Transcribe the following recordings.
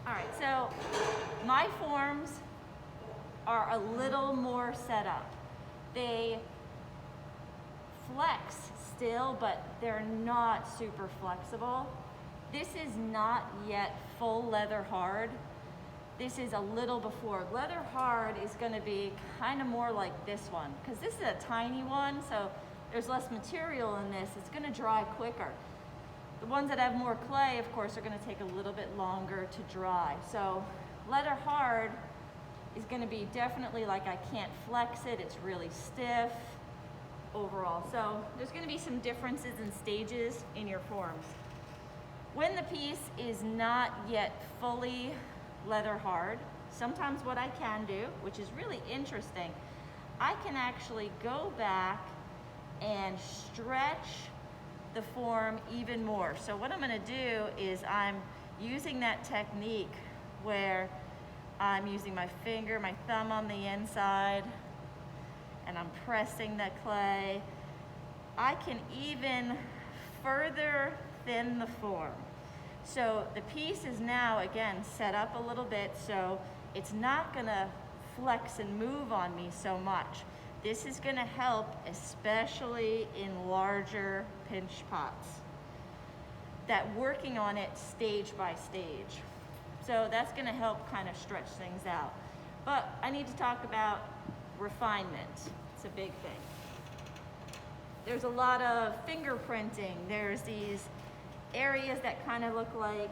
All right, so my forms are a little more set up. They flex still, but they're not super flexible. This is not yet full leather hard. This is a little before. Leather hard is gonna be kind of more like this one, because this is a tiny one, so there's less material in this. It's gonna dry quicker. The ones that have more clay, of course, are gonna take a little bit longer to dry. So leather hard is gonna be definitely like I can't flex it, it's really stiff overall. So there's gonna be some differences in stages in your forms. When the piece is not yet fully leather hard, sometimes what I can do, which is really interesting, I can actually go back and stretch the form even more. So what I'm gonna do is I'm using that technique where I'm using my finger, my thumb on the inside, and I'm pressing the clay. I can even further thin the form. So the piece is now, again, set up a little bit, so it's not gonna flex and move on me so much. This is gonna help, especially in larger pinch pots, that working on it stage by stage. So that's gonna help kind of stretch things out. But I need to talk about refinement. It's a big thing. There's a lot of fingerprinting. There's these areas that kind of look like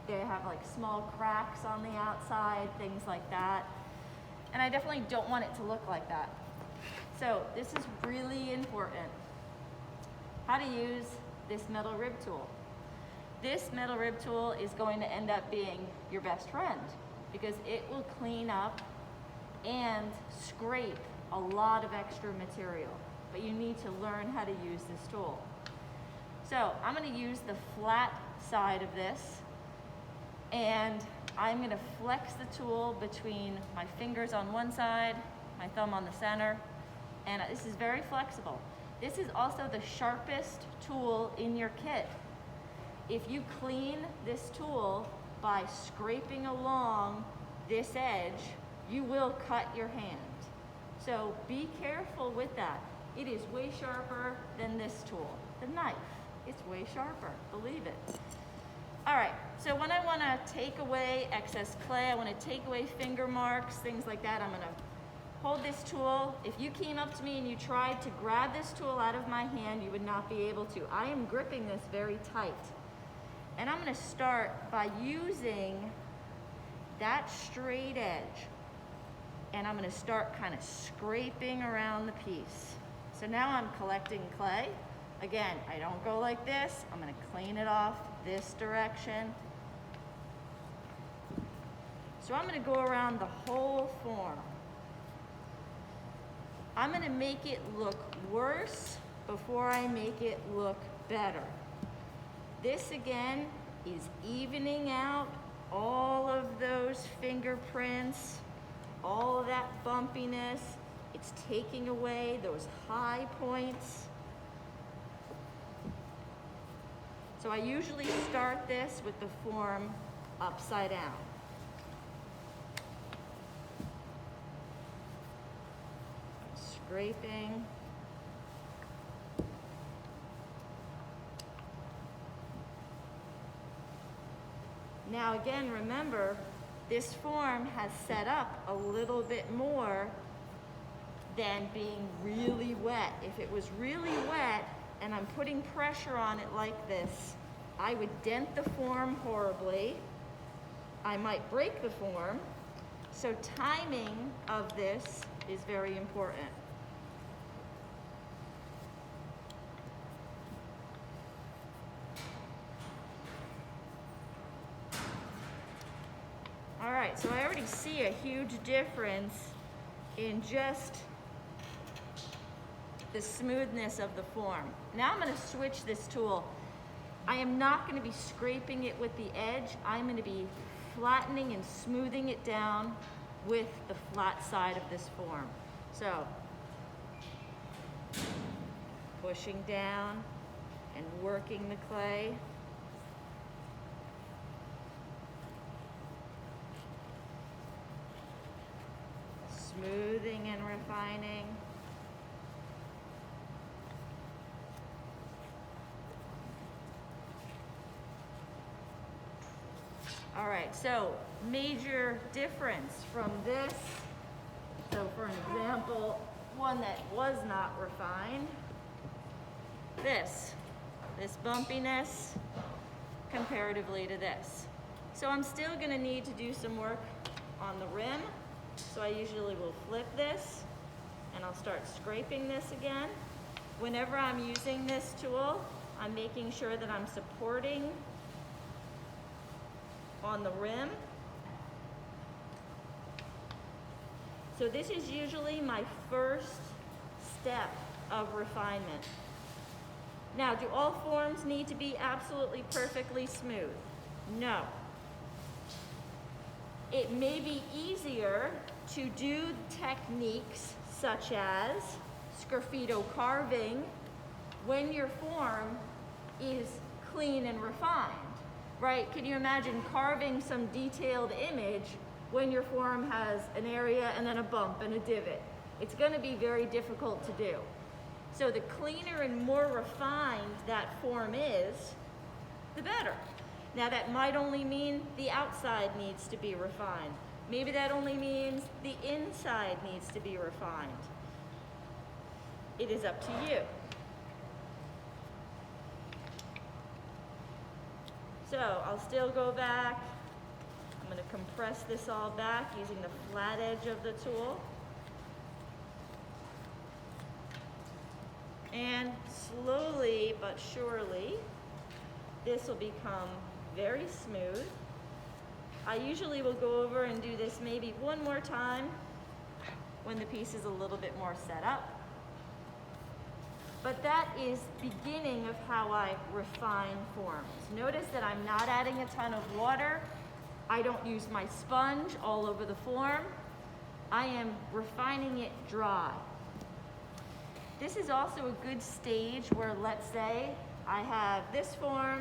they have like small cracks on the outside, things like that. And I definitely don't want it to look like that. So this is really important. How to use this metal rib tool. This metal rib tool is going to end up being your best friend because it will clean up and scrape a lot of extra material, but you need to learn how to use this tool. So I'm going to use the flat side of this, and I'm going to flex the tool between my fingers on one side, my thumb on the center, and this is very flexible. This is also the sharpest tool in your kit. If you clean this tool by scraping along this edge, you will cut your hand. So be careful with that. It is way sharper than this tool. The knife, it's way sharper, believe it. All right, so when I wanna take away excess clay, I wanna take away finger marks, things like that, I'm gonna hold this tool. If you came up to me and you tried to grab this tool out of my hand, you would not be able to. I am gripping this very tight. And I'm gonna start by using that straight edge. And I'm gonna start kind of scraping around the piece. So now I'm collecting clay. Again, I don't go like this. I'm gonna clean it off this direction. So I'm gonna go around the whole form. I'm gonna make it look worse before I make it look better. This again is evening out all of those fingerprints, all of that bumpiness. It's taking away those high points. So I usually start this with the form upside down. Scraping. Now again, remember, this form has set up a little bit more than being really wet. If it was really wet and I'm putting pressure on it like this, I would dent the form horribly. I might break the form. So timing of this is very important. All right, so I already see a huge difference in just the smoothness of the form. Now I'm gonna switch this tool. I am not gonna be scraping it with the edge. I'm gonna be flattening and smoothing it down with the flat side of this form. So, pushing down and working the clay. scraping and refining. All right, so major difference from this. So for an example, one that was not refined, this bumpiness comparatively to this. So I'm still gonna need to do some work on the rim. So I usually will flip this and I'll start scraping this again. Whenever I'm using this tool, I'm making sure that I'm supporting on the rim. So this is usually my first step of refinement. Now, do all forms need to be absolutely perfectly smooth? No. It may be easier to do techniques such as sgraffito carving when your form is clean and refined, right? Can you imagine carving some detailed image when your form has an area and then a bump and a divot? It's going to be very difficult to do. So the cleaner and more refined that form is, the better. Now that might only mean the outside needs to be refined. Maybe that only means the inside needs to be refined. It is up to you. So I'll still go back. I'm going to compress this all back using the flat edge of the tool. And slowly but surely, this will become very smooth. I usually will go over and do this maybe one more time when the piece is a little bit more set up. But that is beginning of how I refine forms. Notice that I'm not adding a ton of water. I don't use my sponge all over the form. I am refining it dry. This is also a good stage where, let's say, I have this form.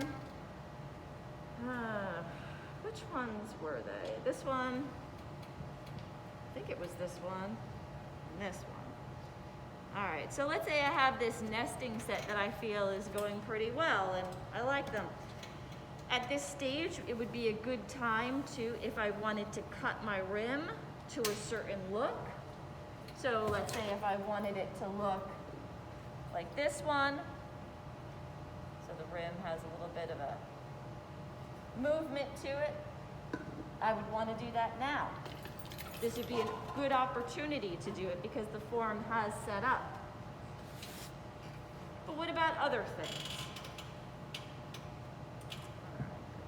Which ones were they? This one, I think it was this one, and this one. All right, so let's say I have this nesting set that I feel is going pretty well, and I like them. At this stage, it would be a good time to, if I wanted to cut my rim to a certain look. So let's say if I wanted it to look like this one, so the rim has a little bit of a movement to it, I would want to do that now. This would be a good opportunity to do it because the form has set up. But what about other things?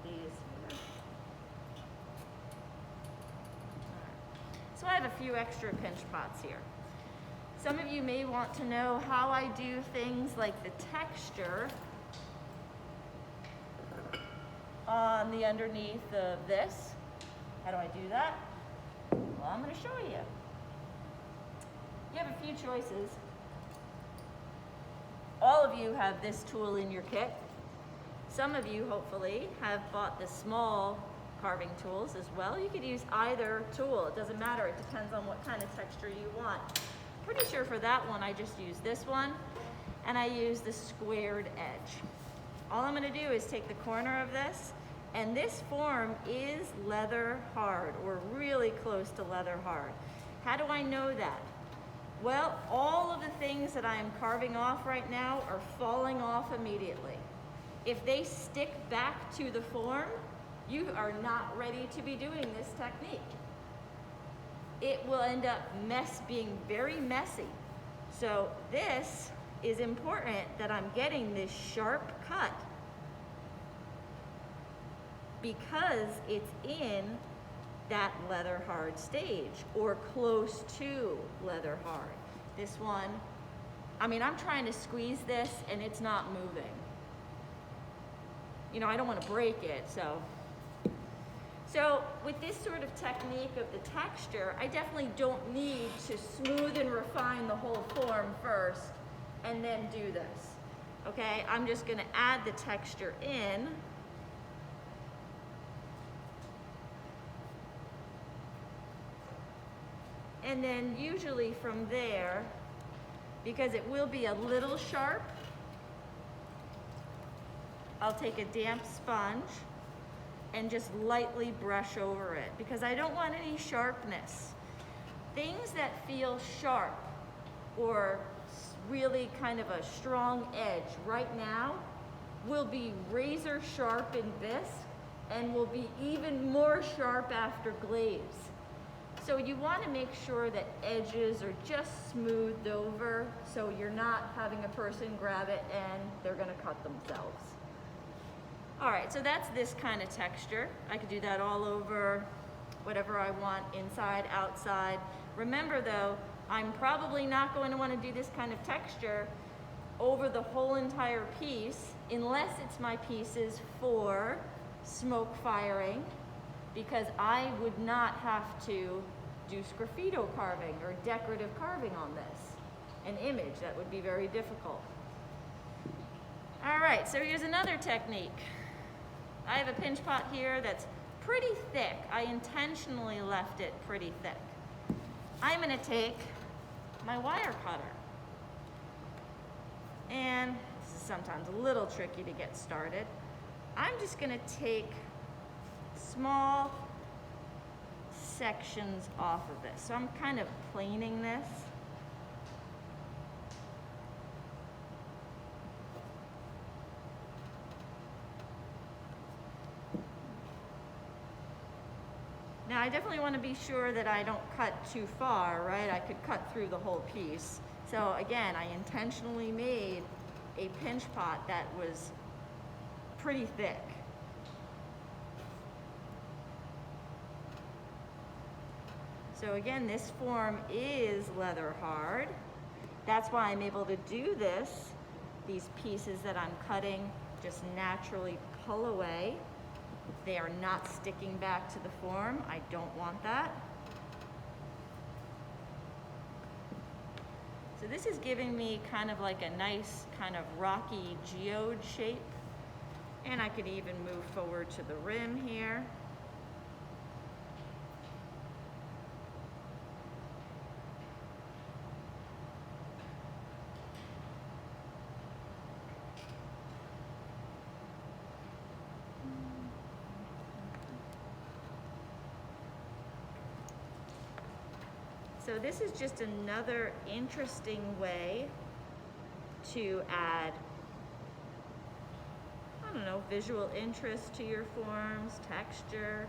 These here. So I have a few extra pinch pots here. Some of you may want to know how I do things like the texture on the underneath of this. How do I do that? Well, I'm going to show you. You have a few choices. All of you have this tool in your kit. Some of you, hopefully, have bought the small carving tools as well. You could use either tool. It doesn't matter. It depends on what kind of texture you want. Pretty sure for that one, I just use this one, and I use the squared edge. All I'm going to do is take the corner of this, and this form is leather hard, or really close to leather hard. How do I know that? Well, all of the things that I am carving off right now are falling off immediately. If they stick back to the form, you are not ready to be doing this technique. It will end up being very messy. So this is important that I'm getting this sharp cut because it's in that leather hard stage or close to leather hard. This one, I mean, I'm trying to squeeze this and it's not moving. You know, I don't want to break it, so with this sort of technique of the texture, I definitely don't need to smooth and refine the whole form first and then do this. Okay, I'm just going to add the texture in. And then usually from there, because it will be a little sharp, I'll take a damp sponge and just lightly brush over it because I don't want any sharpness. Things that feel sharp or really kind of a strong edge right now will be razor sharp in bisque and will be even more sharp after glaze. So you want to make sure that edges are just smoothed over so you're not having a person grab it and they're going to cut themselves. All right, so that's this kind of texture. I could do that all over whatever I want, inside, outside. Remember though, I'm probably not going to want to do this kind of texture over the whole entire piece unless it's my pieces for smoke firing, because I would not have to do sgraffito carving or decorative carving on this, an image. That would be very difficult. All right, so here's another technique. I have a pinch pot here that's pretty thick. I intentionally left it pretty thick. I'm gonna take my wire cutter. And this is sometimes a little tricky to get started. I'm just gonna take small sections off of this. So I'm kind of planing this. Now I definitely want to be sure that I don't cut too far, right? I could cut through the whole piece. So again, I intentionally made a pinch pot that was pretty thick. So again, this form is leather hard. That's why I'm able to do this. These pieces that I'm cutting just naturally pull away. They are not sticking back to the form. I don't want that. So this is giving me kind of like a nice kind of rocky geode shape. And I could even move forward to the rim here. So this is just another interesting way to add, I don't know, visual interest to your forms, texture.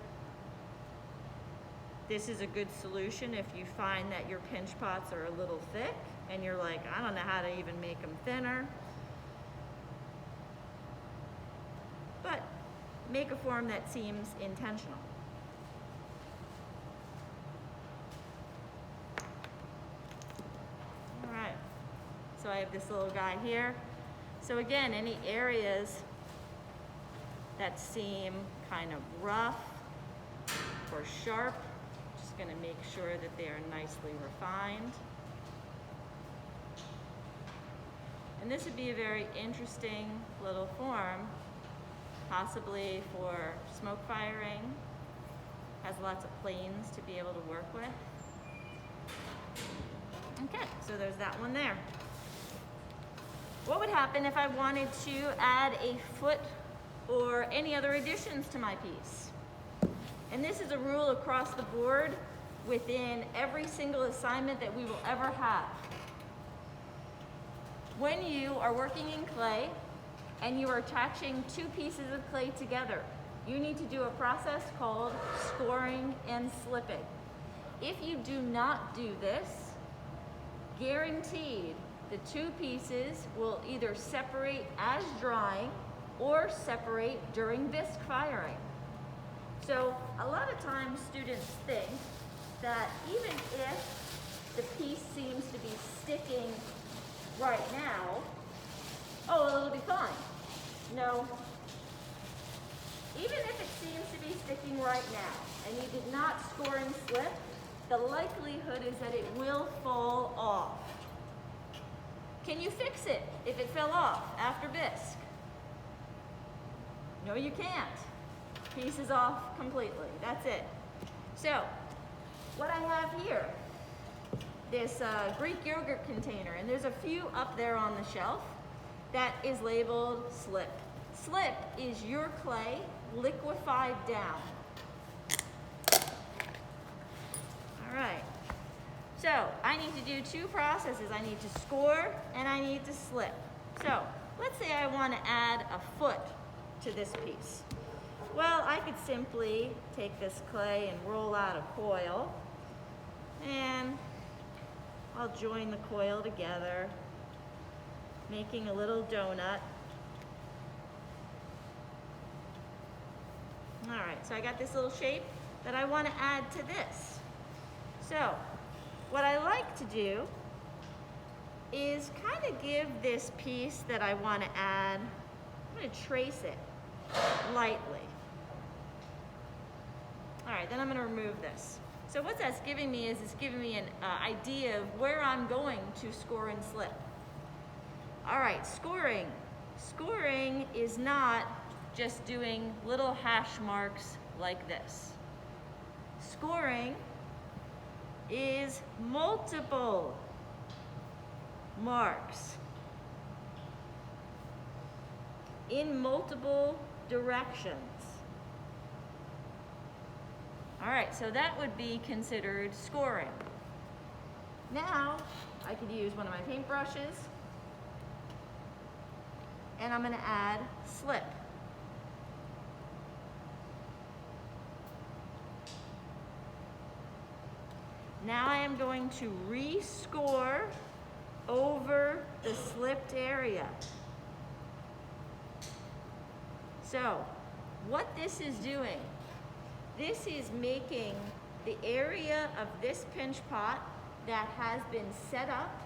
This is a good solution if you find that your pinch pots are a little thick and you're like, I don't know how to even make them thinner. But make a form that seems intentional. So I have this little guy here. So again, any areas that seem kind of rough or sharp, just gonna make sure that they are nicely refined. And this would be a very interesting little form, possibly for smoke firing. Has lots of planes to be able to work with. Okay, so there's that one there. What would happen if I wanted to add a foot or any other additions to my piece? And this is a rule across the board within every single assignment that we will ever have. When you are working in clay and you are attaching two pieces of clay together, you need to do a process called scoring and slipping. If you do not do this, guaranteed, the two pieces will either separate as drying or separate during bisque firing. So a lot of times students think that even if the piece seems to be sticking right now, oh, well, it'll be fine. No. Even if it seems to be sticking right now and you did not score and slip, the likelihood is that it will fall off. Can you fix it if it fell off after bisque? No, you can't. Piece is off completely. That's it. So, what I have here this Greek yogurt container, and there's a few up there on the shelf that is labeled slip. Slip is your clay liquefied down. All right, so I need to do two processes. I need to score and I need to slip. So let's say I want to add a foot to this piece. Well, I could simply take this clay and roll out a coil, and I'll join the coil together, making a little donut. All right, so I got this little shape that I want to add to this. So what I like to do is kind of give this piece that I want to add, I'm going to trace it lightly. All right, then I'm going to remove this. So what that's giving me is it's giving me an idea of where I'm going to score and slip. All right, scoring. Scoring is not just doing little hash marks like this. Scoring is multiple marks in multiple directions. All right, so that would be considered scoring. Now, I could use one of my paintbrushes, and I'm going to add slip. Now I am going to rescore over the slipped area. So, what this is doing, this is making the area of this pinch pot that has been set up,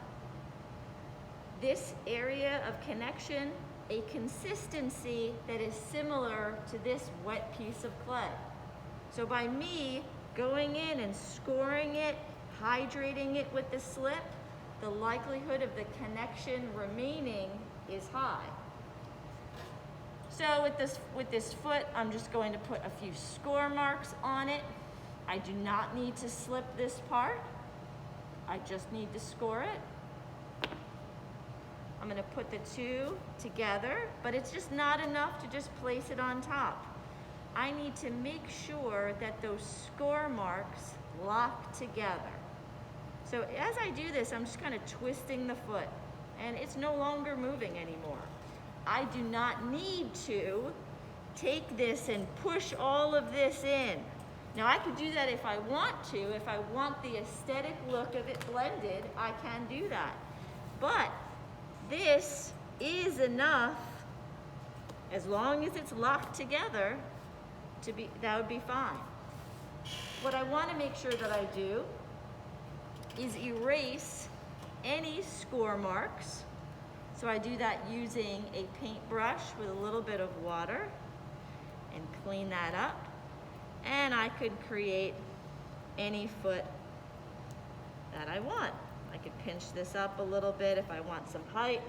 this area of connection, a consistency that is similar to this wet piece of clay. So by me going in and scoring it, hydrating it with the slip, the likelihood of the connection remaining is high. So with this foot, I'm just going to put a few score marks on it. I do not need to slip this part. I just need to score it. I'm going to put the two together, but it's just not enough to just place it on top. I need to make sure that those score marks lock together. So as I do this, I'm just kind of twisting the foot, and it's no longer moving anymore. I do not need to take this and push all of this in. Now I could do that if I want to. If I want the aesthetic look of it blended, I can do that. But this is enough, as long as it's locked together, that would be fine. What I want to make sure that I do is erase any score marks. So I do that using a paintbrush with a little bit of water and clean that up. And I could create any foot that I want. I could pinch this up a little bit if I want some height.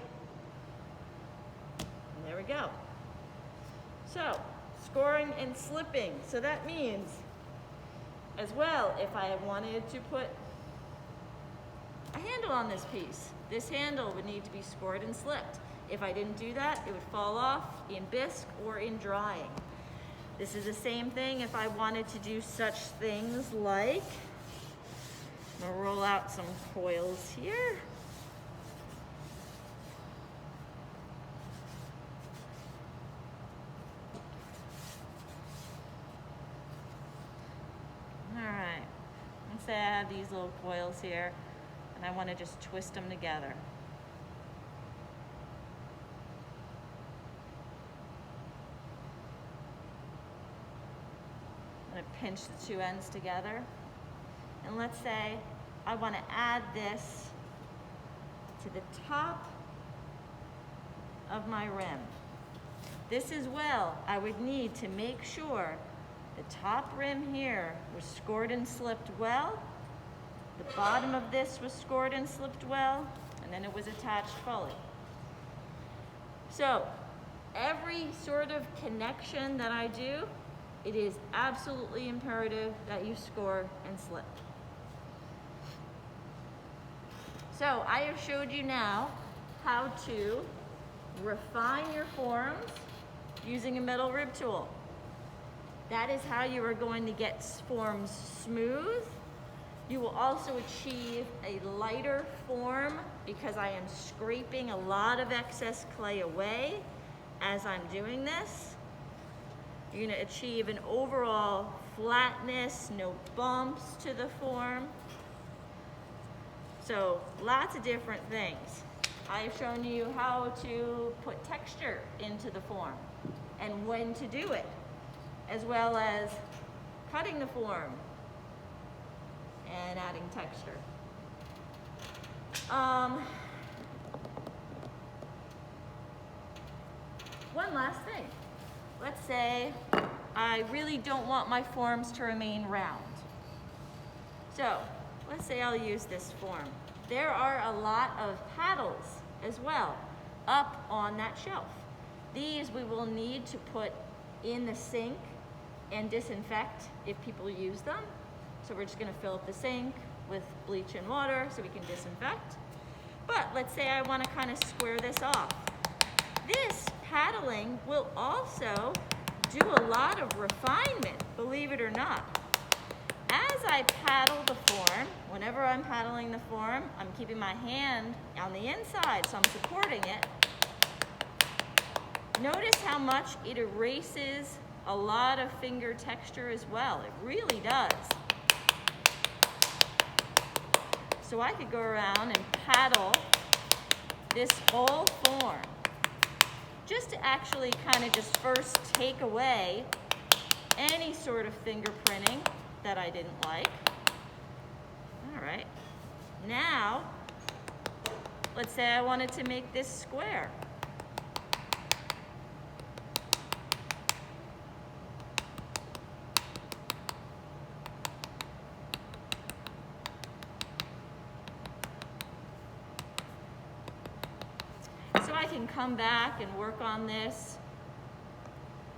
And there we go. So, scoring and slipping. So that means, as well, if I wanted to put a handle on this piece, this handle would need to be scored and slipped. If I didn't do that, it would fall off in bisque or in drying. This is the same thing if I wanted to do such things like, I'm gonna roll out some coils here. All right, let's say I have these little coils here, and I want to just twist them together. I'm going to pinch the two ends together. And let's say I want to add this to the top of my rim. This as well, I would need to make sure the top rim here was scored and slipped well. The bottom of this was scored and slipped well, and then it was attached fully. So every sort of connection that I do, it is absolutely imperative that you score and slip. So I have showed you now how to refine your forms using a metal rib tool. That is how you are going to get forms smooth. You will also achieve a lighter form because I am scraping a lot of excess clay away as I'm doing this. You're going to achieve an overall flatness, no bumps to the form. So lots of different things. I've shown you how to put texture into the form and when to do it, as well as cutting the form and adding texture. One last thing. Let's say I really don't want my forms to remain round. So let's say I'll use this form. There are a lot of paddles as well up on that shelf. These we will need to put in the sink and disinfect if people use them. So we're just gonna fill up the sink with bleach and water so we can disinfect. But let's say I wanna kind of square this off. This paddling will also do a lot of refinement, believe it or not. As I paddle the form, whenever I'm paddling the form, I'm keeping my hand on the inside, so I'm supporting it. Notice how much it erases a lot of finger texture as well. It really does. So I could go around and paddle this whole form just to actually kind of just first take away any sort of fingerprinting that I didn't like. All right, now let's say I wanted to make this square. So I can come back and work on this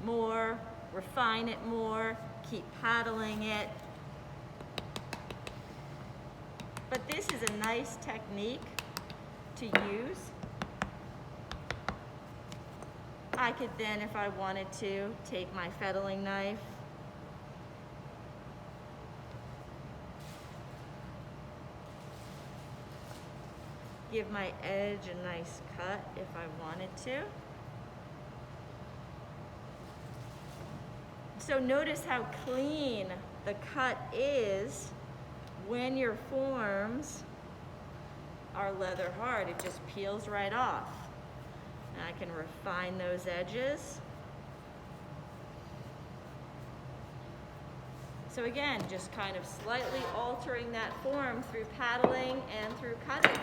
more, refine it more, keep paddling it. But this is a nice technique to use. I could then, if I wanted to, take my fettling knife give my edge a nice cut if I wanted to. So notice how clean the cut is when your forms are leather hard. It just peels right off. And I can refine those edges. So again, just kind of slightly altering that form through paddling and through cutting.